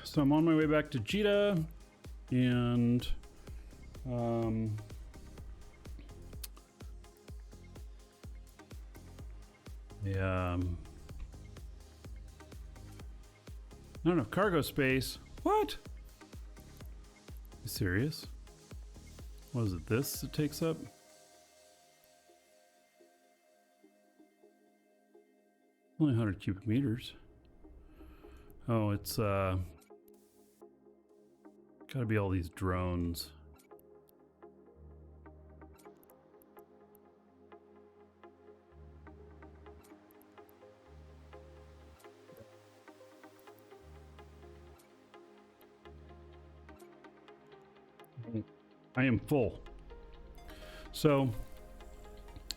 So I'm on my way back to Jita, and yeah, not enough cargo space. What? You serious? What is it? This it takes up? Only 100 cubic meters. Oh, it's gotta be all these drones. I am full. So,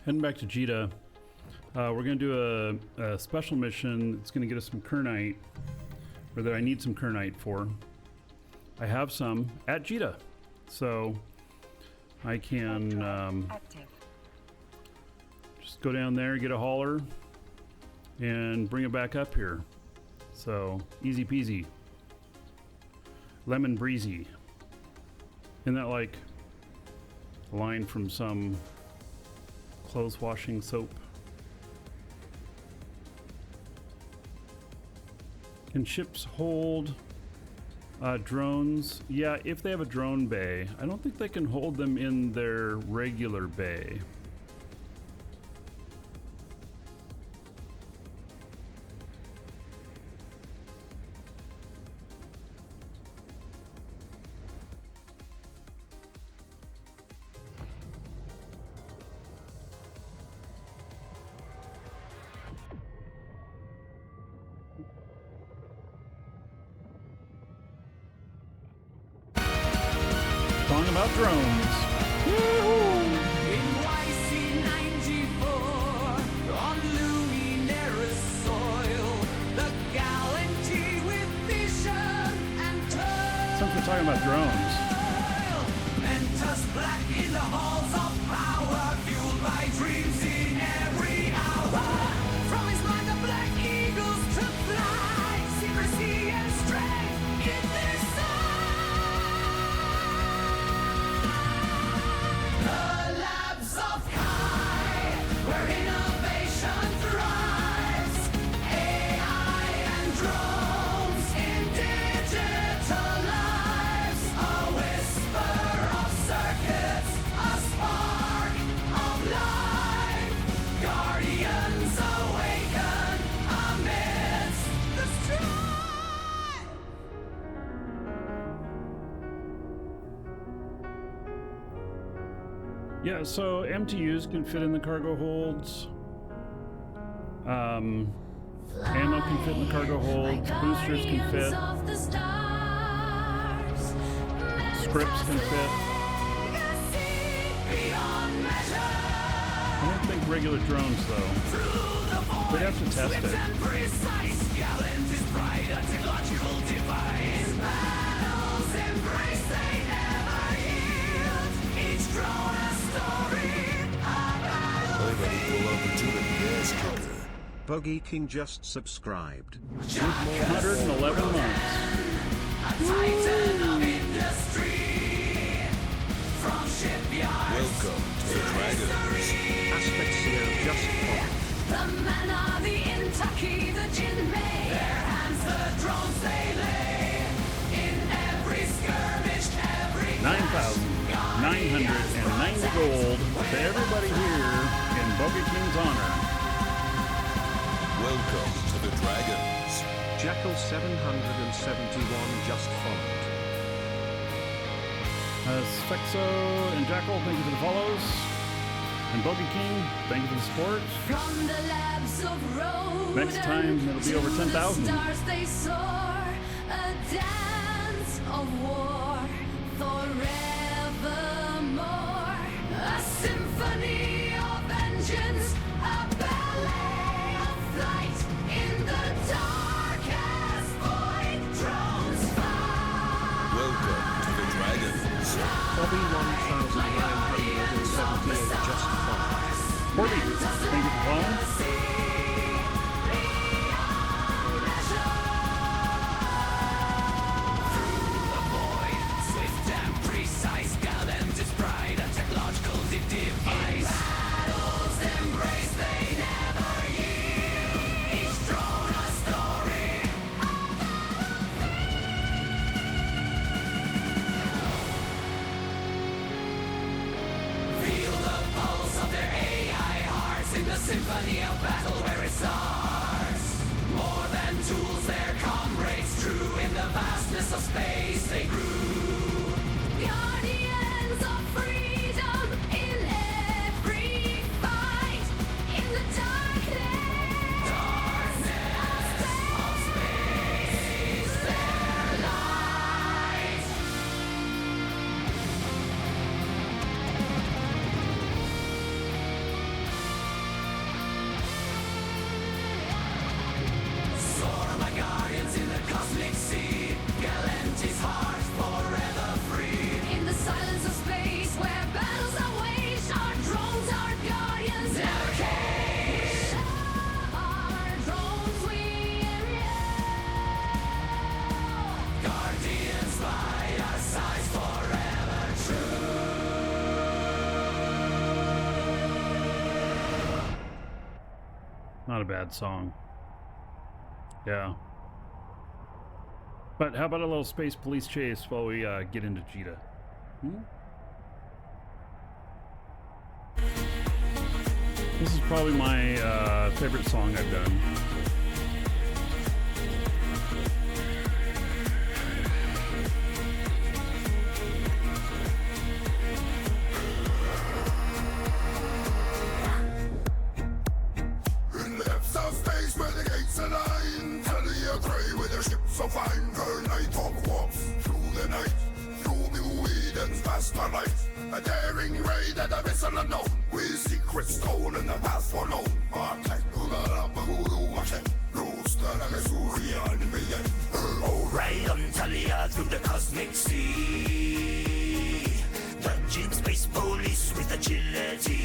heading back to Jita, we're going to do a special mission. It's going to get us some Kernite, or that I need some Kernite for. I have some at Jita, so I can just go down there, get a hauler, and bring it back up here. So, easy peasy. Lemon breezy. Isn't that like a line from some clothes washing soap? Can ships hold drones? Yeah, if they have a drone bay. I don't think they can hold them in their regular bay. Song about drones. Since we're talking about drones. Black in the halls of power, fueled by dreams in every hour. From his mind the black eagles to fly, secrecy and strength in their the labs of Kai, where innovation thrives. AI and drones in digital lives. A whisper of circuits, a spark of life. Guardians awaken amidst the strife. Yeah, so MTUs can fit in the cargo holds. Ammo can fit in the cargo holds. Boosters can fit. Scripts can fit. I don't think regular drones though. We'd have to test it. Everybody pull over to the gas cooker. Bogey King just subscribed. 111 months. Welcome to the Dragons. Aspexio just popped. The men are the Intaki, the Jinmei. Their hands, the drones they lay. In every skirmish, every 9,990 gold to everybody here in Bogey King's honor. Welcome to the Dragons. Jackal 771 just followed. Spexo and Jackal, thank you for the follows. And Bogey King, thank you for the support. From the labs of Rhodes, Next time it'll be over 10,000. stars they soar, a dance of war forevermore. A symphony of engines, a ballet of flight in the darkest void. Drones fly. Welcome to the Dragons. Bobby 1978 just followed. Corby, thank you for following. and tools, their comrades true. In the vastness of space they grew. Guardians of freedom in every fight. In the darkness of space, their light. Soar my guardians in the cosmic sea. Galantis heart forever free. In the silence of space where battles are waged, our drones, our guardians never cage. Our drones we guardians by our sides forever true. Not a bad song. Yeah. But how about a little space police chase while we get into Jita? This is probably my favorite song I've done. In the depths of space where the gates align, Talia Grey with her ship so fine, Kernite of warps through the night, through New Eden's vast light. A daring raid at a vessel unknown, with secrets stolen and the path foreknown. Oh, ride on Talia through the cosmic sea, dodging space police with agility.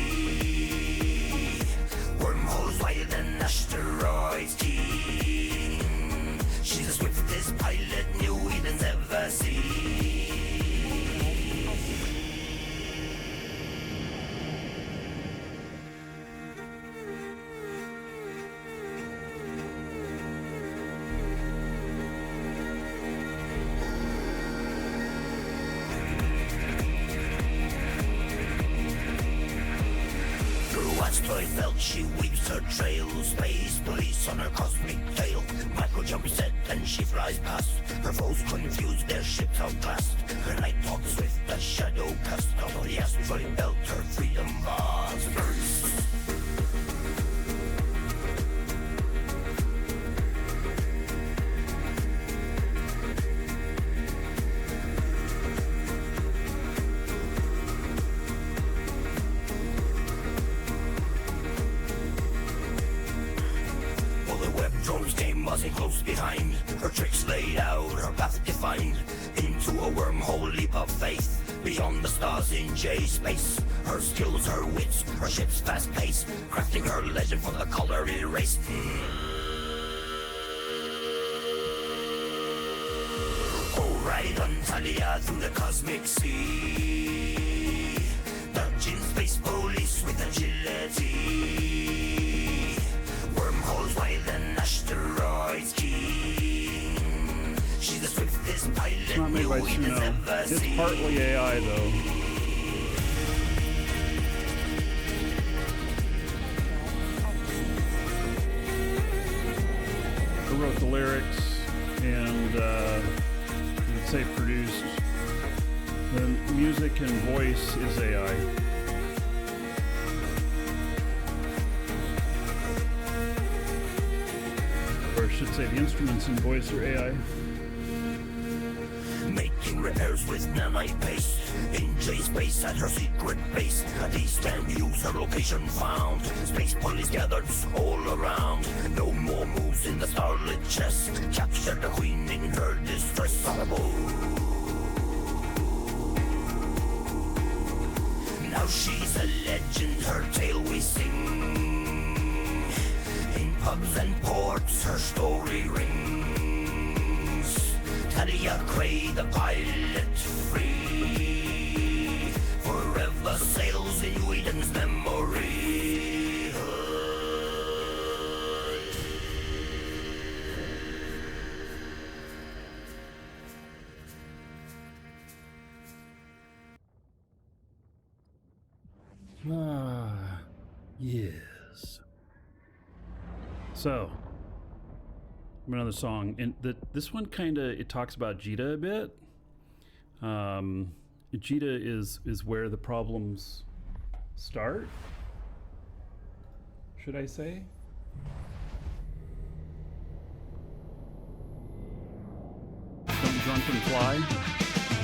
Wormholes wild and asteroids keen. She's the swiftest pilot New Eden's ever seen. Through asteroid belt she weaves her trail. Space police on her cosmic tail. Micro jump set and she flies past. Her foes confused, their ships outclassed. Her night talks swift, a shadow cast. Out of the asteroid belt her freedom bars burst. Well, the web drones came buzzing close behind. Her tricks laid out, her path defined. Into a wormhole leap of faith. Beyond the stars in J space. Her skills, her wits, her ship's fast pace. Crafting her legend for the color erased. Oh, ride on Talia through the cosmic sea. Dodging space police with agility. Wormholes wild and asteroids keen. She's the swiftest pilot It's not made by New Eden's Suno. ever It's seen. partly AI though. I wrote the lyrics and let's say produced. The music and voice is AI. Or I should say the instruments and voice are AI. Making repairs with nanite paste. In J space at her secret base. A distant user location found. Space police gathered all around. No more moves in the starlit chest. Captured the queen in her distress. Now she's a legend, her tale we sing. In pubs and ports, her story rings. Talia Gray, the pilot free, forever sails in Eden's memory. Yes. So, another song, and this one kind of, it talks about Jita a bit. Jita is where the problems start, should I say? Some drunken fly.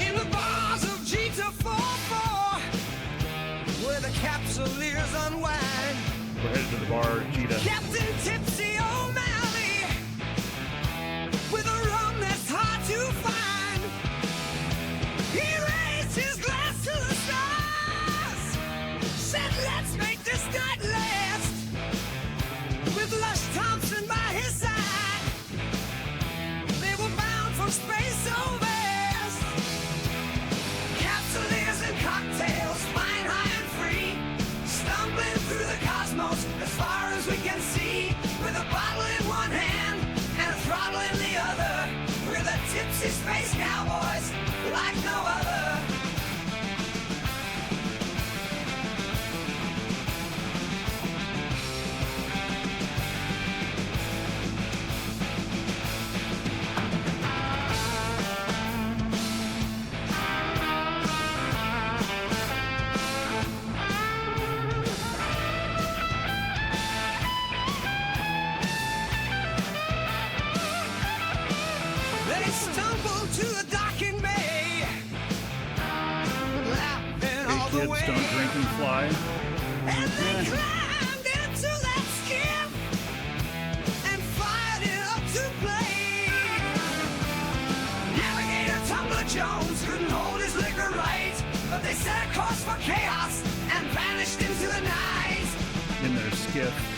In the bars of Jita 4-4, where the capsuleers unwind. We're headed to the bar, Jita. Captain Tipsy O'Malley, with a rum that's hard to find. He raised his glass to the stars, said let's make this night last. With Lush Thompson by his side, they were bound for space so vast. Capsuleers and cocktails, flying high and free, stumbling through the cosmos as far as we can see. With a bottle in one hand and a throttle in the other, we're the tipsy space cowboys like no other. They stumbled to a docking bay, laughing Hey all the kids, way. don't drink and fly. And they climbed into that skiff and fired it up to play. Navigator Tumbler Jones couldn't hold his liquor right, but they set a course for chaos and vanished into the night. In their skiff.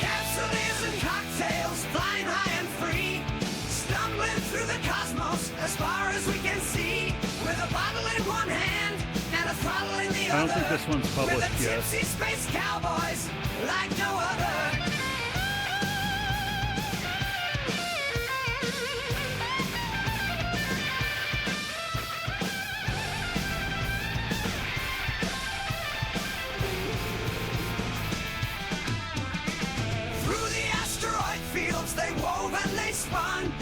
Capsuleers and cocktails, flying high and free, stumbling through the cosmos as far as we can see. With a bottle in one hand and a throttle in the I other. don't think this one's We're published the yet. tipsy space cowboys like no other. Through the asteroid fields they wove and they spun,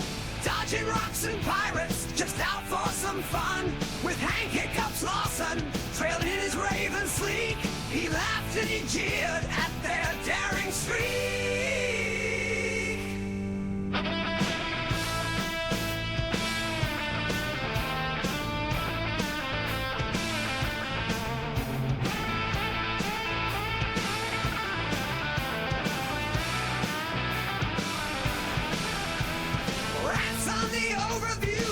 dodging rocks and pirates just out for some fun. With Hank Hiccups Lawson trailing in his Raven sleek, he laughed and he jeered at their daring streak. Rats on the overview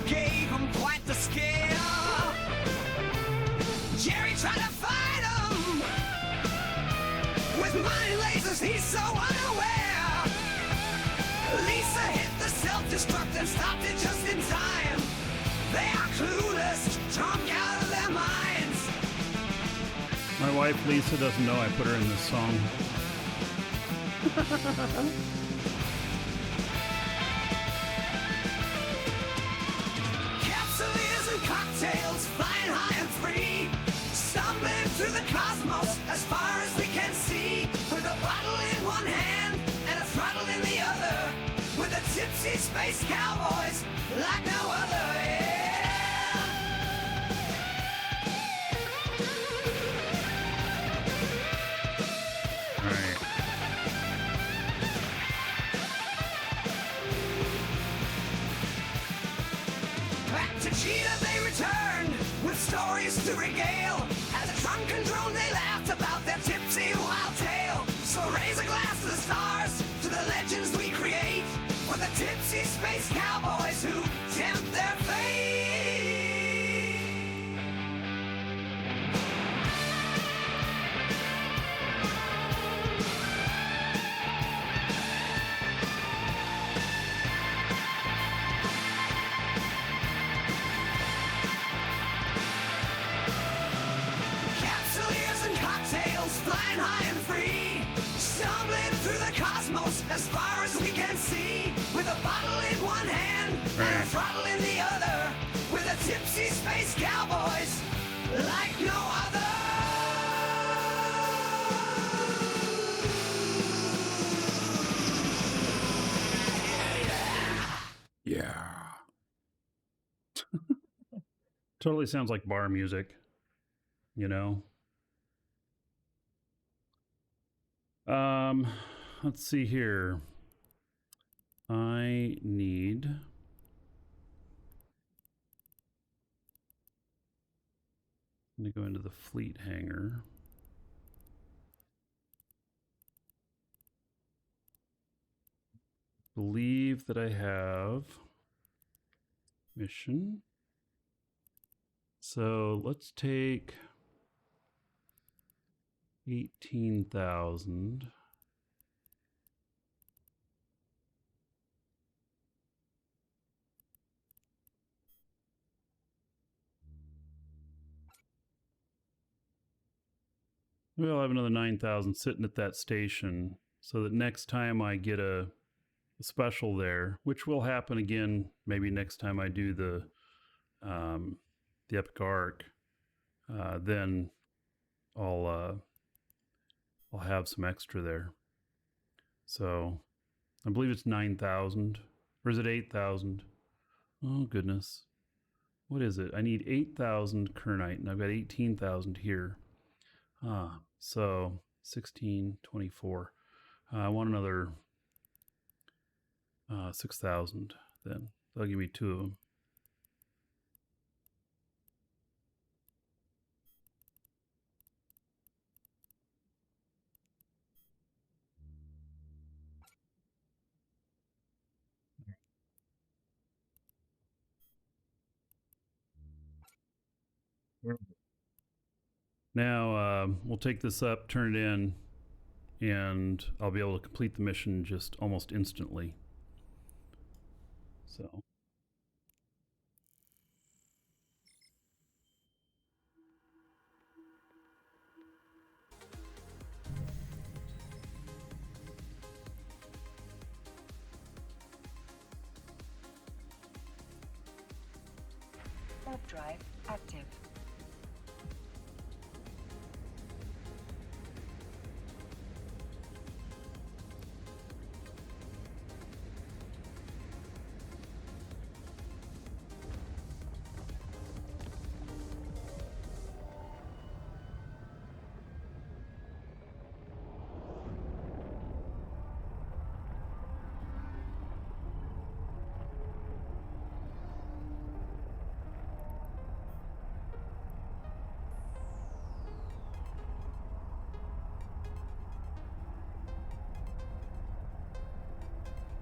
gave him quite the scare. Jerry tried to fight him with mind lasers, he's so unaware. Lisa hit the self-destruct and stopped it just in time. They are clueless, drunk out of their minds. My wife Lisa doesn't know I put her in this song. Capsuleers and cocktails, flying high and free, stumbling through the cosmos as far as we can see. With a bottle in one hand and a throttle in the other, with the tipsy space cowboys like no other. Yeah. All right. Back to Cheetah they returned with stories to regale. As a drunken drone they laughed about their tipsy wild tale. So raise a glass to the stars, to the legends we create, for the tipsy space cowboys who tempt their fate. Capsuleers and cocktails, flying high and free, stumbling through the cosmos as far as we can see. With a bottle in one hand and a Right. throttle in the other, with the Gypsy space cowboys like no other. Yeah. Totally sounds like bar music, you know? Let's see here. I need... I'm going to go into the fleet hangar. Believe that I have mission. So let's take 18,000. Maybe I'll have another 9,000 sitting at that station so that next time I get a special there, which will happen again maybe next time I do the Epic Arc, then I'll have some extra there. So I believe it's 9,000, or is it 8,000? Oh goodness, what is it? I need 8,000 Kernite, and I've got 18,000 here. So 16, 24. I want another 6,000 then. That'll give me 2 of them. Now we'll take this up, turn it in, and I'll be able to complete the mission just almost instantly. So. Warp drive active.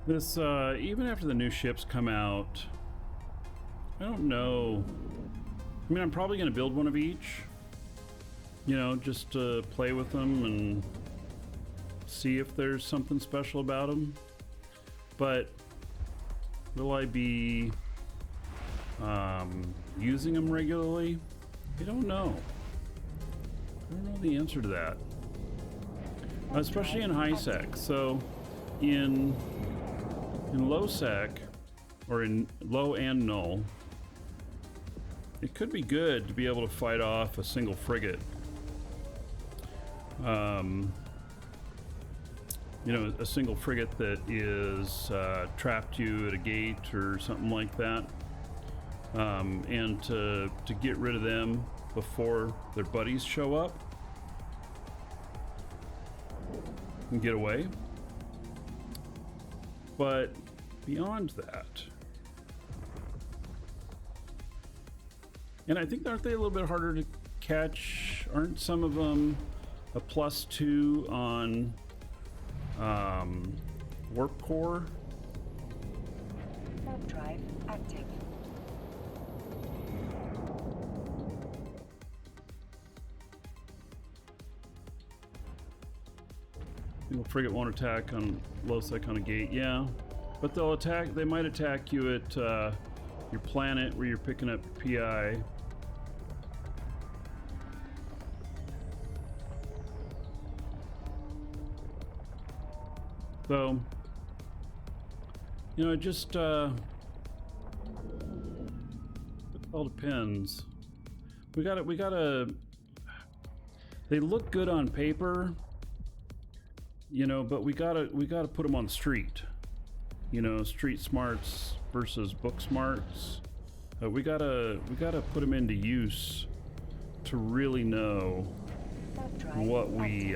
This, even after the new ships come out, I don't know. I mean, I'm probably going to build one of each, you know, just to play with them and see if there's something special about them. But will I be using them regularly? I don't know. I don't know the answer to that. Especially in high sec. So in low sec, or in low and null, it could be good to be able to fight off a single frigate. You know, a single frigate that is trapped you at a gate or something like that. And to get rid of them before their buddies show up and get away. But beyond that, and I think, aren't they a little bit harder to catch? Aren't some of them a +2 on warp core? Warp drive active. Single frigate won't attack on low sec on a gate, yeah. But they'll attack, they might attack you at your planet where you're picking up PI. So, you know, just All depends. We gotta. They look good on paper, you know, but we gotta put them on the street. You know, street smarts versus book smarts. We gotta put them into use to really know what we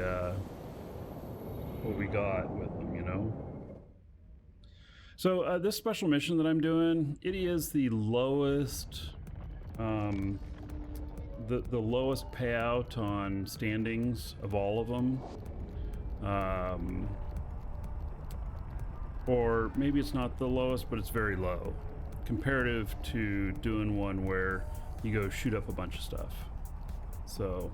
got with them, you know. So this special mission that I'm doing, it is the lowest, the lowest payout on standings of all of them. Or maybe it's not the lowest, but it's very low comparative to doing one where you go shoot up a bunch of stuff. So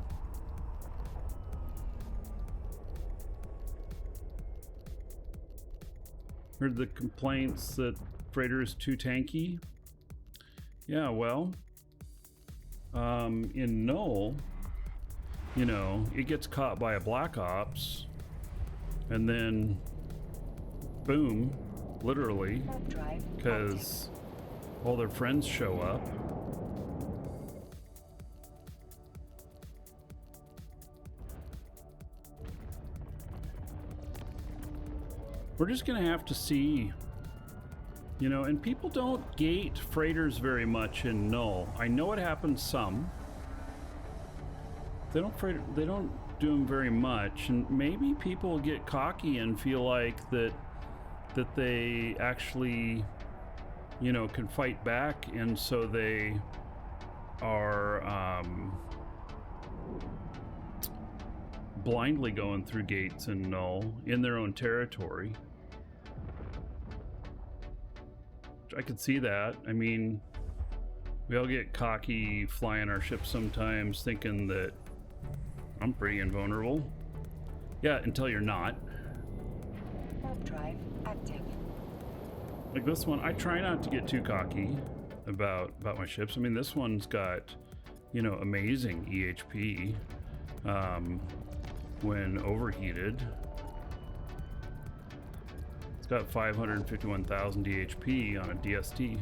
heard the complaints that freighter is too tanky. Yeah, well, in Null, you know, it gets caught by a Black Ops, and then boom, literally, because all their friends show up. We're just gonna have to see, you know, and people don't gate freighters very much in Null. I know it happens some. They don't do them very much, and maybe people get cocky and feel like that they actually, you know, can fight back, and so they are blindly going through gates in Null in their own territory. I could see that. I mean, we all get cocky flying our ships sometimes, thinking that I'm pretty invulnerable. Yeah, until you're not. Warp drive active. Like this one, I try not to get too cocky about my ships. I mean, this one's got, you know, amazing EHP when overheated. It's got 551,000 EHP on a DST.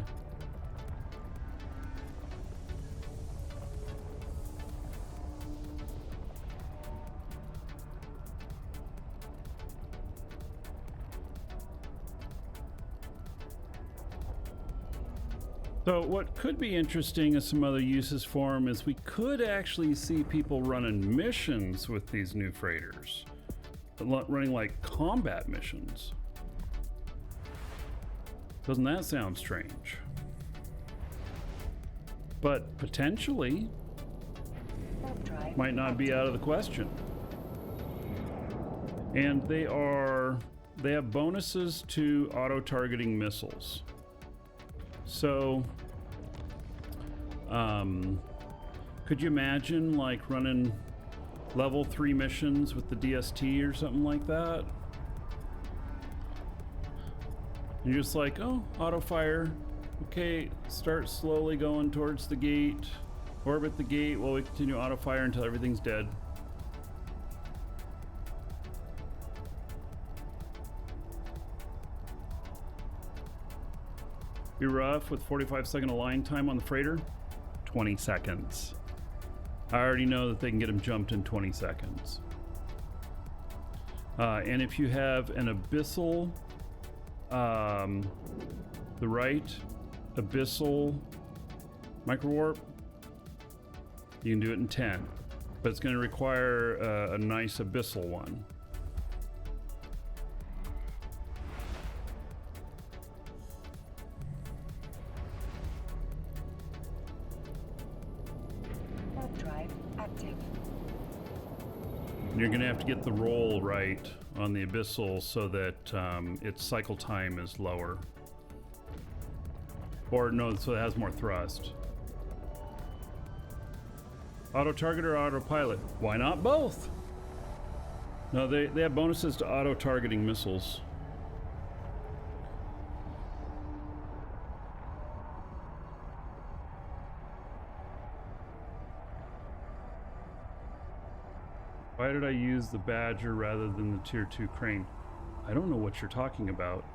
So what could be interesting as some other uses for them is we could actually see people running missions with these new freighters, running like combat missions. Doesn't that sound strange? But potentially might not be out of the question. And they have bonuses to auto-targeting missiles. So, could you imagine like running level 3 missions with the DST or something like that? And you're just like, oh, auto fire. Okay, start slowly going towards the gate, orbit the gate while we continue auto fire until everything's dead. Be rough with 45-second align time on the freighter. 20 seconds. I already know that they can get them jumped in 20 seconds. And if you have an abyssal, the right abyssal microwarp, you can do it in 10, but it's going to require a nice abyssal one. You're going to have to get the roll right on the abyssal so that its cycle time is lower. Or no, so it has more thrust. Auto target or autopilot? Why not both? No, they have bonuses to auto targeting missiles. Why did I use the Badger rather than the Tier 2 crane? I don't know what you're talking about.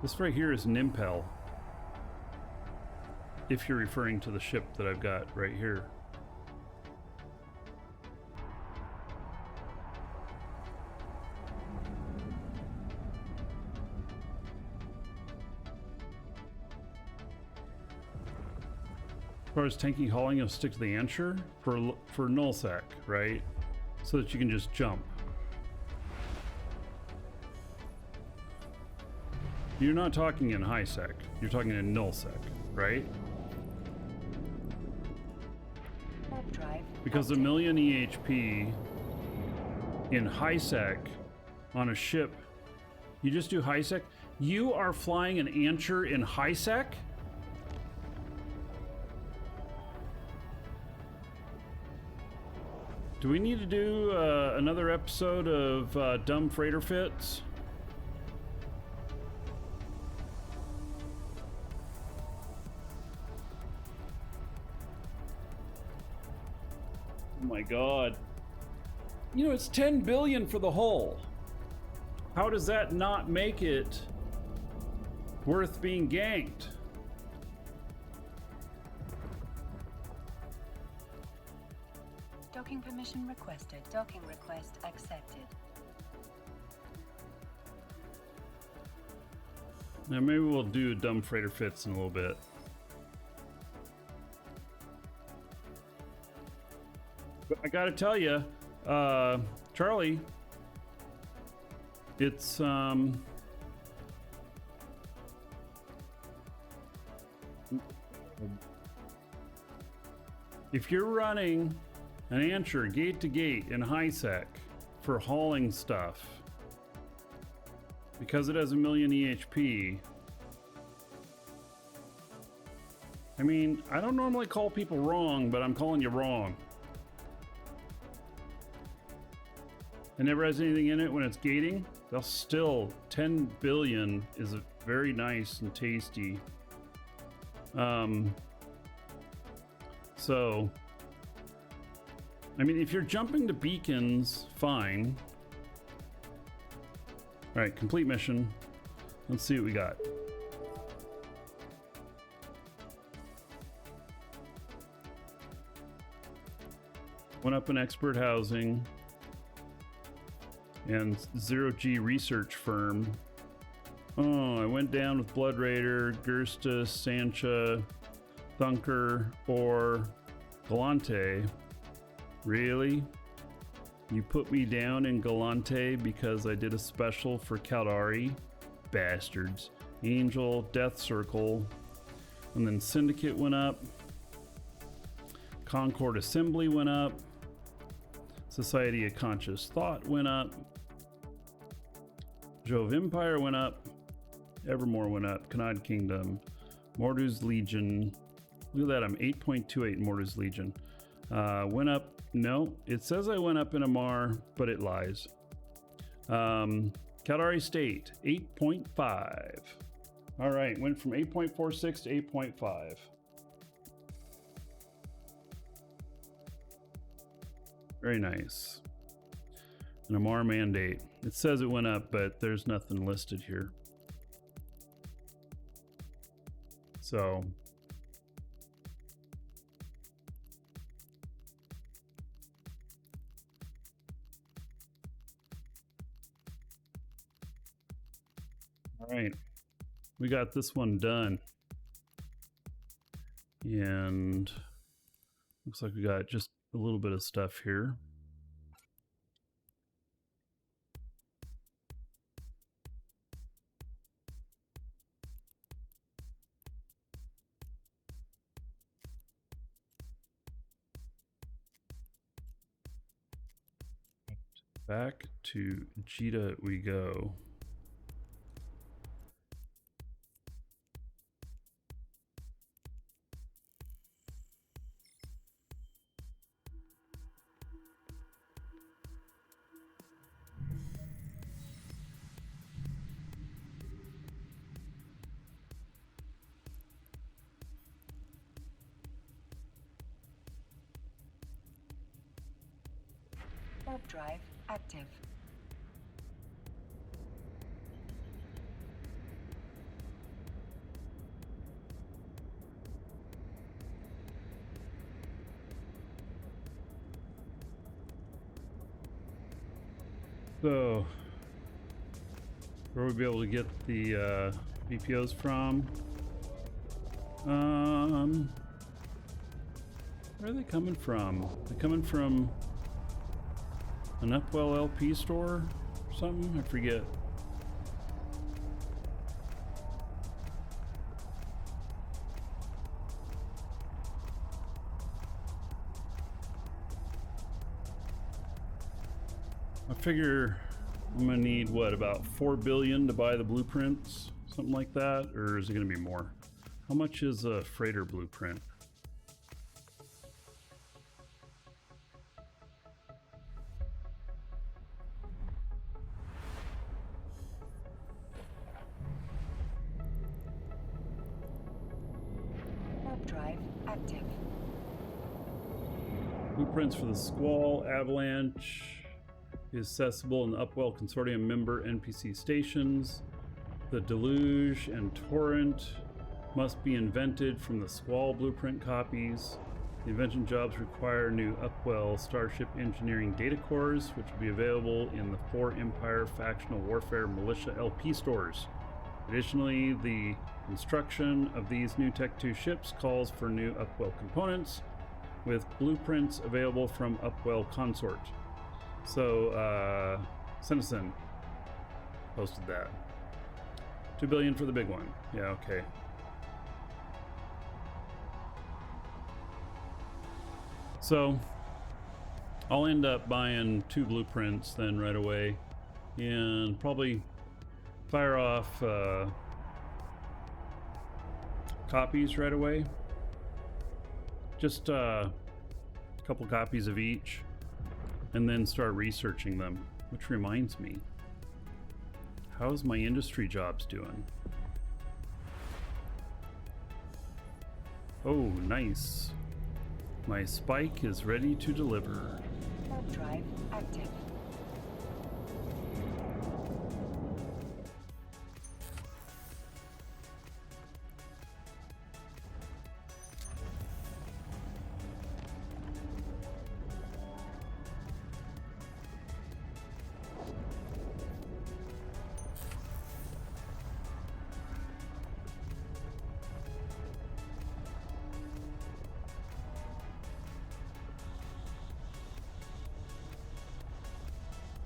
This right here is an impel. If you're referring to the ship that I've got right here. As far as tanking hauling, you'll stick to the Answer for nullsec, right? So that you can just jump. You're not talking in high sec, you're talking in nullsec, right? Warp drive. Because a active. million EHP in high sec on a ship, you just do high sec? You are flying an Answer in high sec? Do we need to do another episode of Dumb Freighter Fits? Oh my god. You know, it's 10 billion for the hull. How does that not make it worth being ganked? Docking permission requested. Docking request accepted. Now maybe we'll do Dumb Freighter Fits in a little bit. But I gotta tell you, Charlie, it's if you're running an Answer gate to gate in high sec for hauling stuff, because it has a million EHP. I mean, I don't normally call people wrong, but I'm calling you wrong. It never has anything in it when it's gating. They'll still, 10 billion is a very nice and tasty. So, I mean, if you're jumping to beacons, fine. All right, complete mission. Let's see what we got. Went up in expert housing and 0G research firm. Oh, I went down with Blood Raider, Gersta, Sancha, Thunker, or Galante. Really? You put me down in Galante because I did a special for Caldari? Bastards. Angel, Death Circle, and then Syndicate went up. Concord Assembly went up. Society of Conscious Thought went up. Jove Empire went up. Evermore went up. Kernite Kingdom. Mordu's Legion. Look at that, I'm 8.28 in Mordu's Legion. Went up. No, it says I went up in Amar, but it lies. Caldari State, 8.5. All right, went from 8.46 to 8.5. Very nice. An Amar mandate. It says it went up, but there's nothing listed here. So, all right, we got this one done. And looks like we got just a little bit of stuff here. Back to Jita we go. Warp drive active. So, where would we be able to get the BPOs from? Where are they coming from? They're coming from an Upwell LP store or something? I forget. I figure I'm gonna need what, about 4 billion to buy the blueprints, something like that, or is it gonna be more? How much is a freighter blueprint? Warp drive active. Blueprints for the Squall Avalanche is accessible in the Upwell Consortium member NPC stations. The Deluge and Torrent must be invented from the Squall blueprint copies. The invention jobs require new Upwell Starship Engineering data cores, which will be available in the 4 Empire Factional Warfare Militia LP stores. Additionally, the construction of these new Tech 2 ships calls for new Upwell components, with blueprints available from Upwell Consort. So, Citizen posted that. 2 billion for the big one. Yeah, okay. So, I'll end up buying 2 blueprints then right away, and probably fire off copies right away. Just a couple copies of each, and then start researching them. Which reminds me, how's my industry jobs doing? Oh, nice. My spike is ready to deliver. Warp drive active.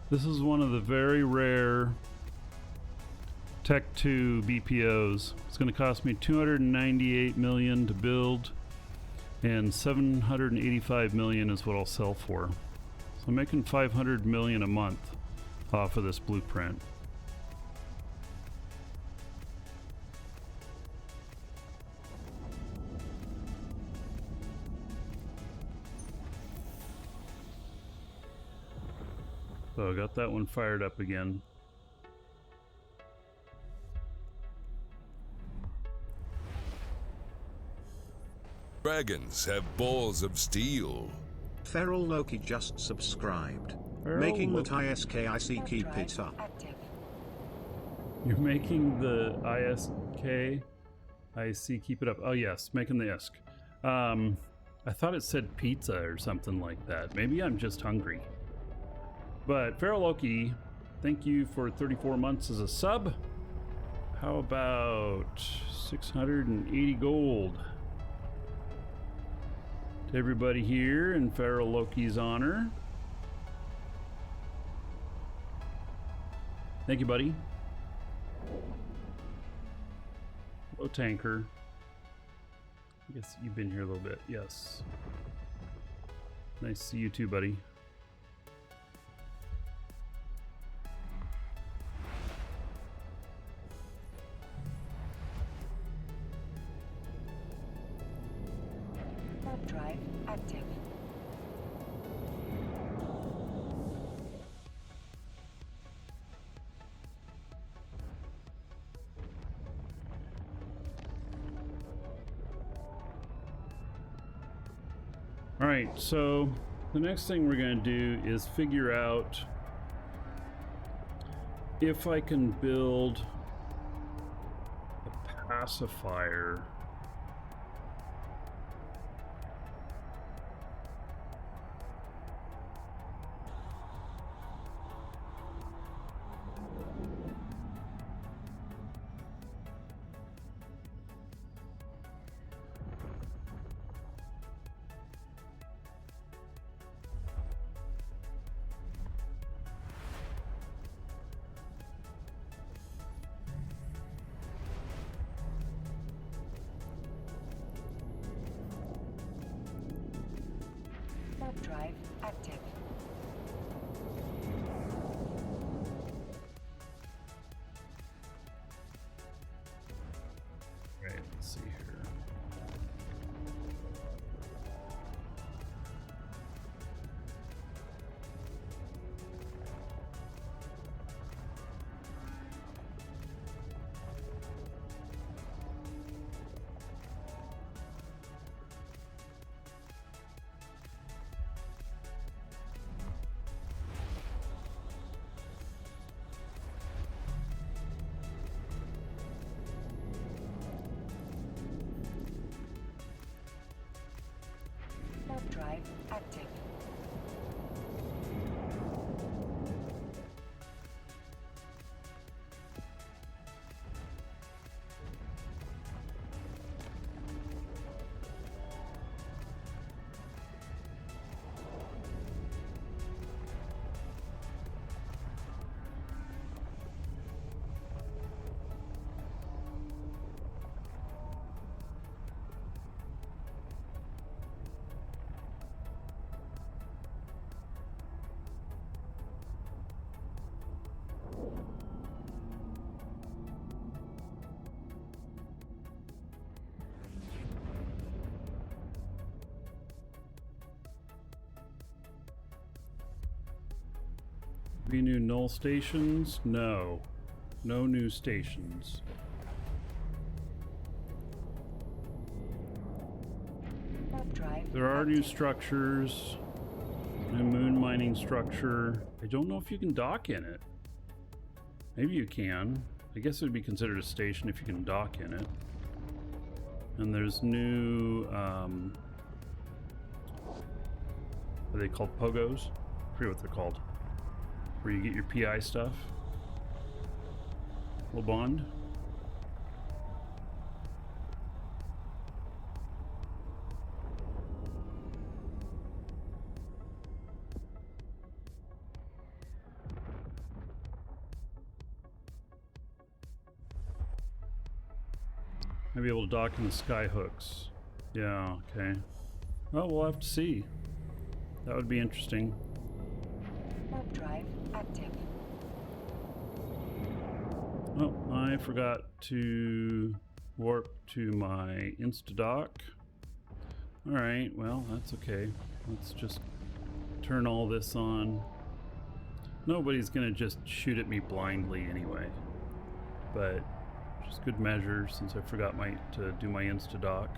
This is one of the very rare Tech 2 BPOs. It's going to cost me 298 million to build, and 785 million is what I'll sell for. So I'm making 500 million a month off of this blueprint. So I got that one fired up again. Dragons have balls of steel. Feral Loki just subscribed. Feral Making Loki. that ISK Warp keep drive it up. active. You're making the ISK. IC, keep it up. Oh yes, making the ISK. I thought it said pizza or something like that. Maybe I'm just hungry. But Feral Loki, thank you for 34 months as a sub. How about 680 gold to everybody here in Feral Loki's honor? Thank you, buddy. Hello, Tanker. I guess you've been here a little bit. Yes. Nice to see you too, buddy. Warp drive active. All right, so the next thing we're going to do is figure out if I can build a pacifier drive active. Right, let's see here. Warp drive active. Any new null stations? No. No new stations. Warp drive There are new active. structures. New moon mining structure. I don't know if you can dock in it. Maybe you can. I guess it would be considered a station if you can dock in it. And there's new, what are they called? Pogos? I forget what they're called. Where you get your PI stuff. Bond. Might be able to dock in the sky hooks. Yeah, okay. Well, we'll have to see. That would be interesting. Warp drive active. Oh, I forgot to warp to my insta-dock. Alright, well, that's okay. Let's just turn all this on. Nobody's gonna just shoot at me blindly anyway. But just good measure since I forgot to do my insta-dock.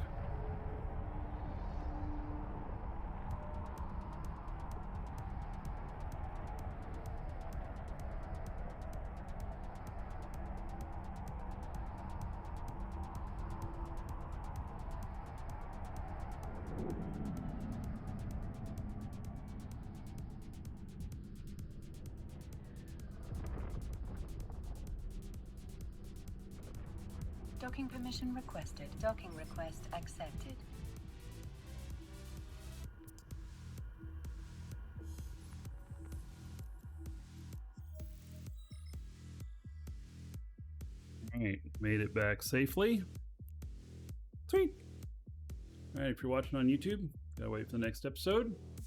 Docking permission requested. Docking request accepted. Alright, made it back safely. Sweet! Alright, if you're watching on YouTube, gotta wait for the next episode.